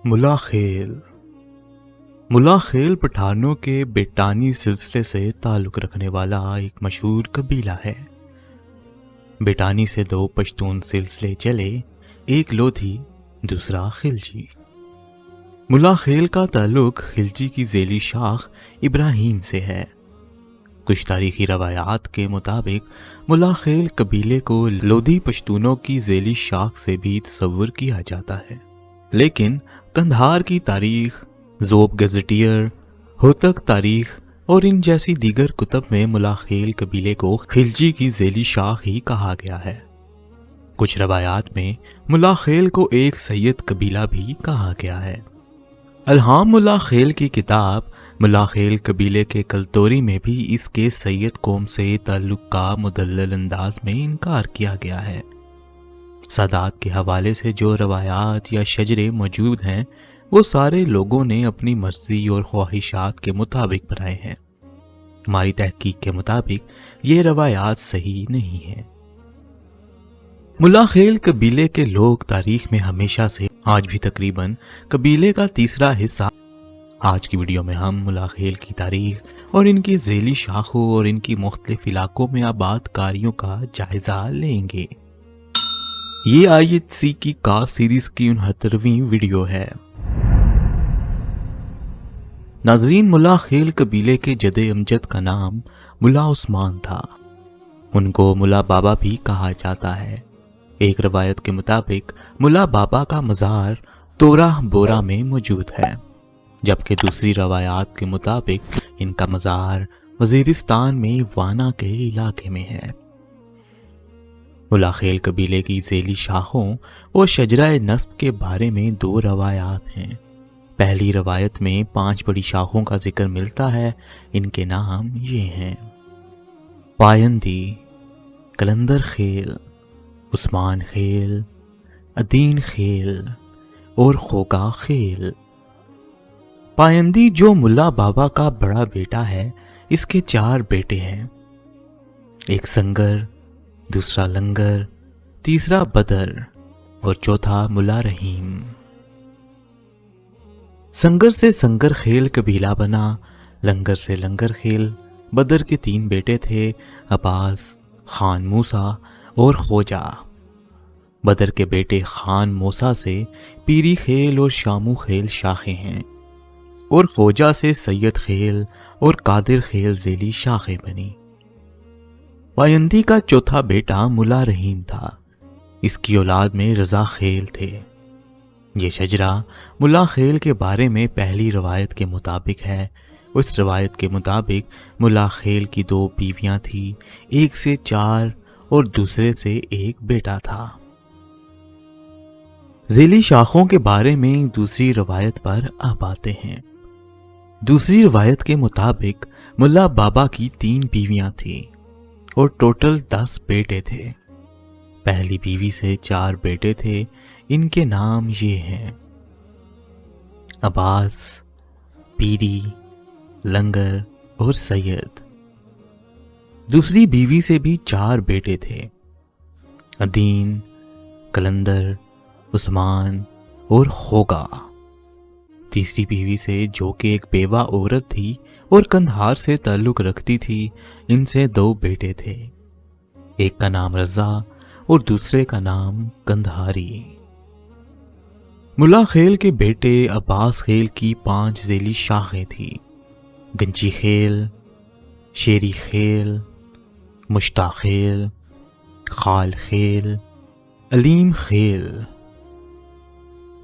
ملا خیل ملا خیل پٹھانوں کے بیٹانی سلسلے سے تعلق رکھنے والا ایک مشہور قبیلہ ہے۔ بیٹانی سے دو پشتون سلسلے چلے، ایک لودھی دوسرا خلجی۔ ملا خیل کا تعلق خلجی کی ذیلی شاخ ابراہیم سے ہے۔ کچھ تاریخی روایات کے مطابق ملا خیل قبیلے کو لودھی پشتونوں کی ذیلی شاخ سے بھی تصور کیا جاتا ہے، لیکن قندھار کی تاریخ، ذوب گزٹیئر، ہوتک تاریخ اور ان جیسی دیگر کتب میں ملا خیل قبیلے کو خلجی کی ذیلی شاخ ہی کہا گیا ہے۔ کچھ روایات میں ملا خیل کو ایک سید قبیلہ بھی کہا گیا ہے۔ الہام ملا خیل کی کتاب ملا خیل قبیلے کے کلتوری میں بھی اس کے سید قوم سے تعلق کا مدلل انداز میں انکار کیا گیا ہے۔ سادات کے حوالے سے جو روایات یا شجرے موجود ہیں وہ سارے لوگوں نے اپنی مرضی اور خواہشات کے مطابق بنائے ہیں۔ ہماری تحقیق کے مطابق یہ روایات صحیح نہیں ہیں۔ ملا خیل قبیلے کے لوگ تاریخ میں ہمیشہ سے آج بھی تقریباً قبیلے کا تیسرا حصہ۔ آج کی ویڈیو میں ہم ملا خیل کی تاریخ اور ان کی ذیلی شاخوں اور ان کی مختلف علاقوں میں آباد کاریوں کا جائزہ لیں گے۔ یہ IHC کی کاس سیریز کی 69ویں ویڈیو ہے۔ ناظرین، ملا خیل قبیلے کے جد امجد کا نام ملا عثمان تھا۔ ان کو ملا بابا بھی کہا جاتا ہے۔ ایک روایت کے مطابق ملا بابا کا مزار تورا بورا میں موجود ہے، جبکہ دوسری روایات کے مطابق ان کا مزار وزیرستان میں وانا کے علاقے میں ہے۔ ملا خیل قبیلے کی ذیلی شاخوں اور شجرہ نسب کے بارے میں دو روایات ہیں۔ پہلی روایت میں 5 بڑی شاخوں کا ذکر ملتا ہے۔ ان کے نام یہ ہیں: پایندی، کلندر خیل، عثمان خیل، ادین خیل اور خوگا خیل۔ پایندی جو ملا بابا کا بڑا بیٹا ہے، اس کے 4 بیٹے ہیں، ایک سنگر، دوسرا لنگر، تیسرا بدر اور چوتھا ملا رحیم۔ سنگر سے سنگر خیل قبیلہ بنا، لنگر سے لنگر خیل۔ بدر کے 3 بیٹے تھے، عباس، خان موسیٰ اور خوجا۔ بدر کے بیٹے خان موسیٰ سے پیری خیل اور شامو خیل شاخیں ہیں، اور خوجا سے سید خیل اور قادر خیل ذیلی شاخیں بنی۔ پایندی کا چوتھا بیٹا ملا رحیم تھا، اس کی اولاد میں رضا خیل تھے۔ یہ شجرہ ملا خیل کے بارے میں پہلی روایت کے مطابق ہے۔ اس روایت کے مطابق ملا خیل کی 2 بیویاں تھیں، ایک سے 4 اور دوسرے سے 1 بیٹا تھا۔ ذیلی شاخوں کے بارے میں دوسری روایت پر اب آتے ہیں۔ دوسری روایت کے مطابق ملا بابا کی 3 بیویاں تھیں اور ٹوٹل 10 بیٹے تھے۔ پہلی بیوی سے 4 بیٹے تھے، ان کے نام یہ ہیں: عباس، پیری، لنگر اور سید۔ دوسری بیوی سے بھی 4 بیٹے تھے، ادین، کلندر، عثمان اور خوگا۔ تیسری بیوی سے، جو کہ ایک بیوہ عورت تھی اور قندھار سے تعلق رکھتی تھی، ان سے 2 بیٹے تھے، ایک کا نام رضا اور دوسرے کا نام قندھاری۔ ملا خیل کے بیٹے عباس خیل کی 5 ذیلی شاخیں تھیں: گنجی خیل، شیری خیل، مشتا خیل، خال خیل، علیم خیل۔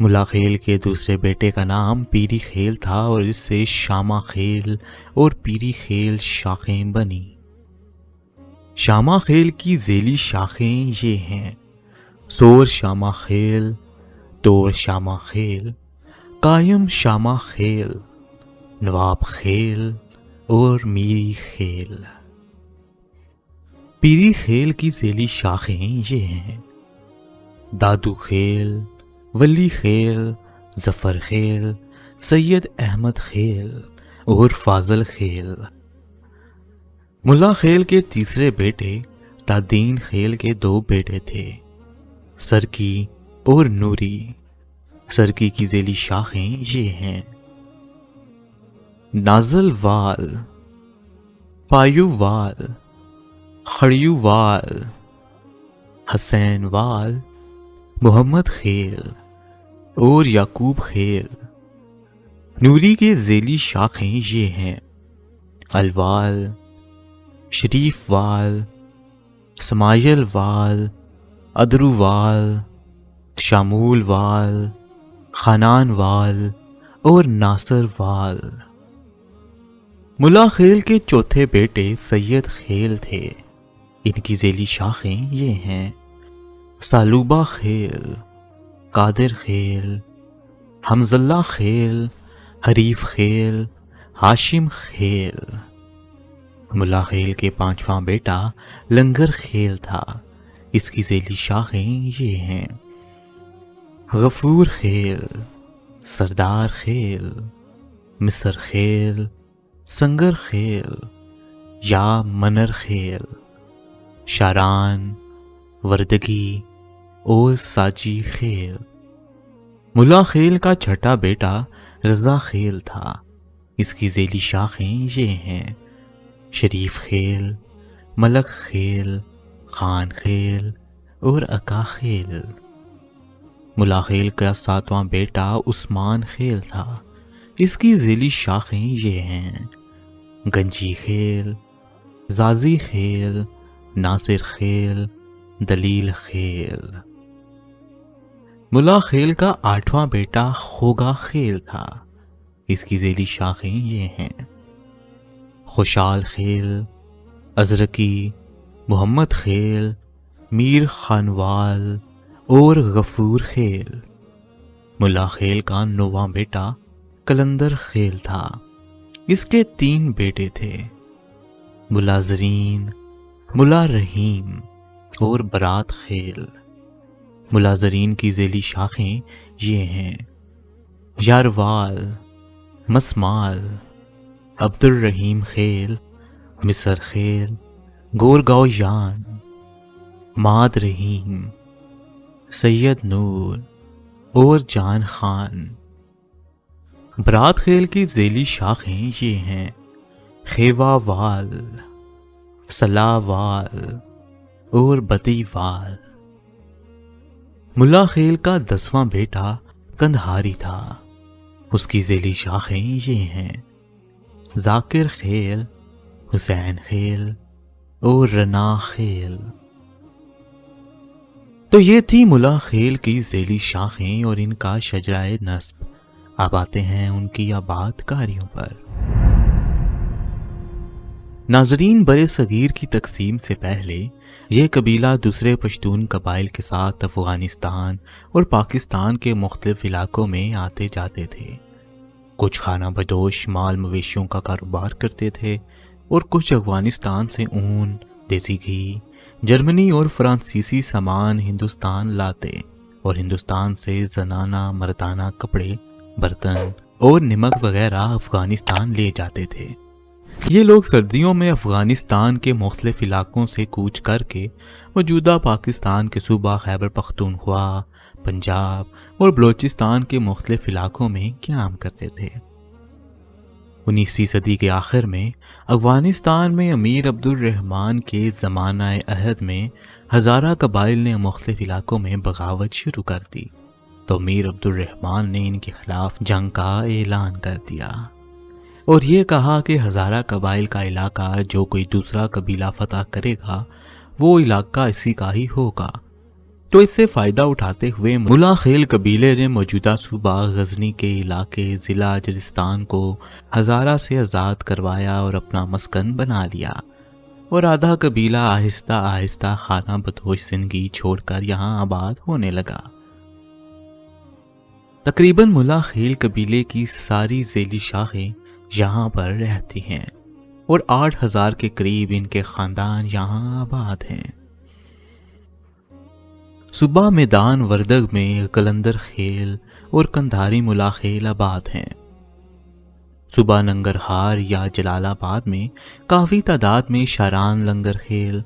ملا خیل کے دوسرے بیٹے کا نام پیری خیل تھا اور اس سے شامہ خیل اور پیری خیل شاخیں بنی۔ شامہ خیل کی ذیلی شاخیں یہ ہیں: سور شامہ خیل، تور شامہ خیل، قائم شامہ خیل، نواب خیل اور میری خیل۔ پیری خیل کی ذیلی شاخیں یہ ہیں: دادو خیل، ولی خیل، ظفر خیل، سید احمد خیل اور فاضل خیل۔ ملا خیل کے تیسرے بیٹے تادین خیل کے 2 بیٹے تھے، سرکی اور نوری۔ سرکی کی ذیلی شاخیں یہ ہیں: نازل وال، پایو وال، خڑیو وال، حسین وال، محمد خیل اور یعقوب خیل۔ نوری کے ذیلی شاخیں یہ ہیں: الوال، شریف وال، سمائل وال، ادرو وال، شامول وال، خانان وال اور ناصر وال۔ ملا خیل کے چوتھے بیٹے سید خیل تھے۔ ان کی ذیلی شاخیں یہ ہیں: سالوبہ خیل، قادر خیل، حمز اللہ خیل، حریف خیل، ہاشم خیل۔ ملا خیل کے پانچواں بیٹا لنگر خیل تھا۔ اس کی ذیلی شاخیں یہ ہیں: غفور خیل، سردار خیل، مصر خیل، سنگر خیل، یا منر خیل، شاران، وردگی اور ساجی خیل۔ ملا خیل کا چھٹا بیٹا رضا خیل تھا۔ اس کی ذیلی شاخیں یہ ہیں: شریف خیل، ملک خیل، خان خیل اور عقا خیل۔ ملا خیل کا ساتواں بیٹا عثمان خیل تھا۔ اس کی ذیلی شاخیں یہ ہیں: گنجی خیل، زازی خیل، ناصر خیل، دلیل خیل۔ ملا خیل کا آٹھواں بیٹا خوگا خیل تھا۔ اس کی ذیلی شاخیں یہ ہیں: خوشال خیل، ازرکی، محمد خیل، میر خانوال اور غفور خیل۔ ملا خیل کا نواں بیٹا کلندر خیل تھا۔ اس کے تین بیٹے تھے: ملا زرین، ملا رحیم اور برات خیل۔ ملا زرین کی ذیلی شاخیں یہ ہیں: یاروال، مسمال، عبد الرحیم خیل، مصر خیل، گورگاؤ یان، ماد رحیم، سید نور اور جان خان۔ برات خیل کی ذیلی شاخیں یہ ہیں: خیوا وال، صلاح وال اور بدی وال۔ ملا خیل کا 10واں بیٹا کندہاری تھا۔ اس کی ذیلی شاخیں یہ ہیں: ذاکر خیل، حسین خیل اور رنا خیل۔ تو یہ تھی ملا خیل کی ذیلی شاخیں اور ان کا شجرہ نسب۔ اب آتے ہیں ان کی آباد کاریوں پر۔ ناظرین، برِ صغیر کی تقسیم سے پہلے یہ قبیلہ دوسرے پشتون قبائل کے ساتھ افغانستان اور پاکستان کے مختلف علاقوں میں آتے جاتے تھے۔ کچھ خانہ بدوش مال مویشیوں کا کاروبار کرتے تھے اور کچھ افغانستان سے اون، دیسی گھی، جرمنی اور فرانسیسی سامان ہندوستان لاتے اور ہندوستان سے زنانہ مردانہ کپڑے، برتن اور نمک وغیرہ افغانستان لے جاتے تھے۔ یہ لوگ سردیوں میں افغانستان کے مختلف علاقوں سے کوچ کر کے موجودہ پاکستان کے صوبہ خیبر پختونخوا، پنجاب اور بلوچستان کے مختلف علاقوں میں قیام کرتے تھے۔ 19ویں صدی کے آخر میں افغانستان میں امیر عبد الرحمن کے زمانہ عہد میں ہزارہ قبائل نے مختلف علاقوں میں بغاوت شروع کر دی تو امیر عبد الرحمن نے ان کے خلاف جنگ کا اعلان کر دیا اور یہ کہا کہ ہزارہ قبائل کا علاقہ جو کوئی دوسرا قبیلہ فتح کرے گا وہ علاقہ اسی کا ہی ہوگا۔ تو اس سے فائدہ اٹھاتے ہوئے ملا خیل قبیلے نے موجودہ صوبہ غزنی کے علاقے ضلع جرستان کو ہزارہ سے آزاد کروایا اور اپنا مسکن بنا لیا، اور آدھا قبیلہ آہستہ آہستہ خانہ بدوش زندگی چھوڑ کر یہاں آباد ہونے لگا۔ تقریباً ملا خیل قبیلے کی ساری ذیلی شاخیں یہاں پر رہتی ہیں اور 8000 کے قریب ان کے خاندان یہاں آباد ہیں۔ صوبہ میدان وردگ میں قلندر خیل اور کندھاری ملا خیل آباد ہیں۔ صوبہ ننگرہار یا جلال آباد میں کافی تعداد میں شاران لنگر خیل،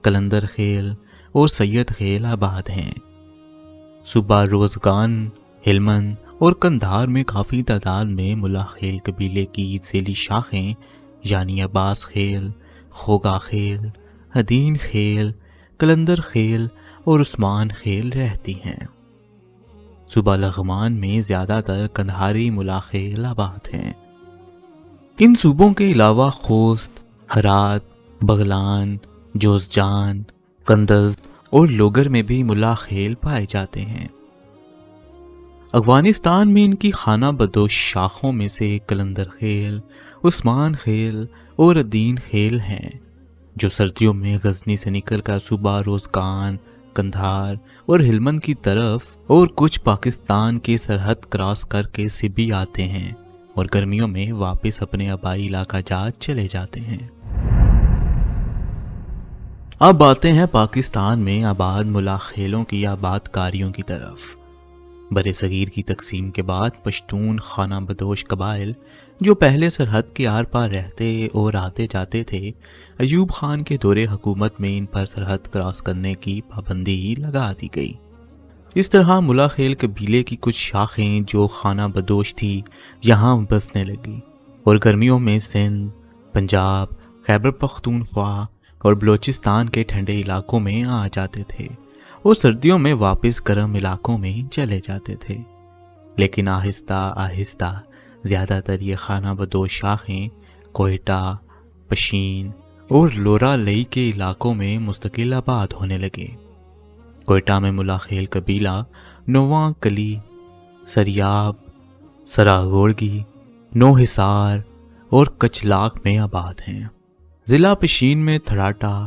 قلندر خیل اور سید خیل آباد ہیں۔ صوبہ روزگان ہلمند اور قندھار میں کافی تعداد میں ملا خیل قبیلے کی ذیلی شاخیں یعنی عباس خیل، خوگا خیل، حدین خیل، کلندر خیل اور عثمان خیل رہتی ہیں۔ صوبہ لغمان میں زیادہ تر قندھاری ملا خیل آباد ہیں۔ ان صوبوں کے علاوہ خوست، ہرات، بغلان، جوزجان، کندز اور لوگر میں بھی ملا خیل پائے جاتے ہیں۔ افغانستان میں ان کی خانہ بدوش شاخوں میں سے کلندر خیل، عثمان خیل اور الدین خیل ہیں، جو سردیوں میں غزنی سے نکل کر صوبہ روزگان، قندھار اور ہلمند کی طرف اور کچھ پاکستان کی سرحد کراس کر کے سبھی آتے ہیں اور گرمیوں میں واپس اپنے آبائی علاقہ جات چلے جاتے ہیں۔ اب آتے ہیں پاکستان میں آباد ملا خیلوں کی آباد کاریوں کی طرف۔ برِ صغیر کی تقسیم کے بعد پشتون خانہ بدوش قبائل جو پہلے سرحد کے آر پار رہتے اور آتے جاتے تھے، ایوب خان کے دور حکومت میں ان پر سرحد کراس کرنے کی پابندی لگا دی گئی۔ اس طرح ملا خیل قبیلے کی کچھ شاخیں جو خانہ بدوش تھی یہاں بسنے لگی اور گرمیوں میں سندھ، پنجاب، خیبر پختونخوا اور بلوچستان کے ٹھنڈے علاقوں میں آ جاتے تھے اور سردیوں میں واپس گرم علاقوں میں چلے جاتے تھے۔ لیکن آہستہ آہستہ زیادہ تر یہ خانہ بدوش شاخیں کوئٹہ، پشین اور لورا لئی کے علاقوں میں مستقل آباد ہونے لگے۔ کوئٹہ میں ملا خیل قبیلہ نواں کلی، سریاب، سراغوڑگی، نو حصار اور کچلاک میں آباد ہیں۔ ضلع پشین میں تھراٹا،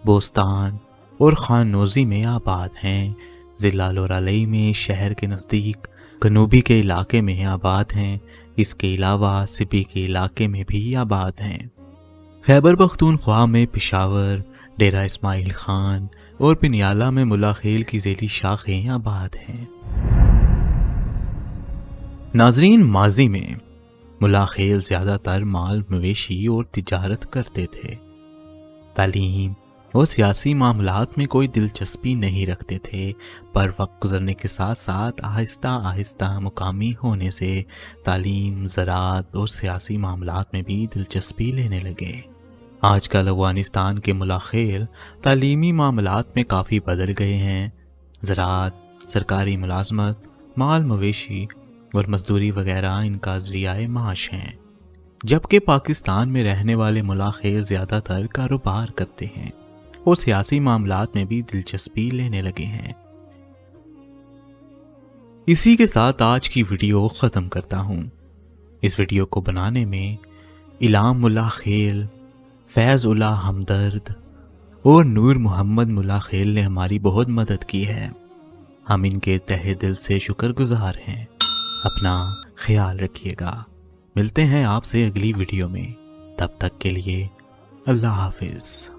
بوستان اور خانوزی میں آباد ہیں۔ ضلع لورالی میں شہر کے نزدیک کنوبی کے علاقے میں آباد ہیں۔ اس کے علاوہ سبی کے علاقے میں بھی آباد ہیں۔ خیبر پختونخوا میں پشاور، ڈیرہ اسماعیل خان اور پنیالہ میں ملا خیل کی ذیلی شاخیں آباد ہیں۔ ناظرین، ماضی میں ملا خیل زیادہ تر مال مویشی اور تجارت کرتے تھے۔ تعلیم اور سیاسی معاملات میں کوئی دلچسپی نہیں رکھتے تھے، پر وقت گزرنے کے ساتھ ساتھ آہستہ آہستہ مقامی ہونے سے تعلیم، زراعت اور سیاسی معاملات میں بھی دلچسپی لینے لگے۔ آج کل افغانستان کے ملا خیل تعلیمی معاملات میں کافی بدل گئے ہیں۔ زراعت، سرکاری ملازمت، مال مویشی اور مزدوری وغیرہ ان کا ذریعہ معاش ہیں، جبکہ پاکستان میں رہنے والے ملا خیل زیادہ تر کاروبار کرتے ہیں اور سیاسی معاملات میں بھی دلچسپی لینے لگے ہیں۔ اسی کے ساتھ آج کی ویڈیو ختم کرتا ہوں۔ اس ویڈیو کو بنانے میں علام ملا خیل، فیض اللہ ہمدرد اور نور محمد ملا خیل نے ہماری بہت مدد کی ہے۔ ہم ان کے تہہ دل سے شکر گزار ہیں۔ اپنا خیال رکھیے گا۔ ملتے ہیں آپ سے اگلی ویڈیو میں، تب تک کے لیے اللہ حافظ۔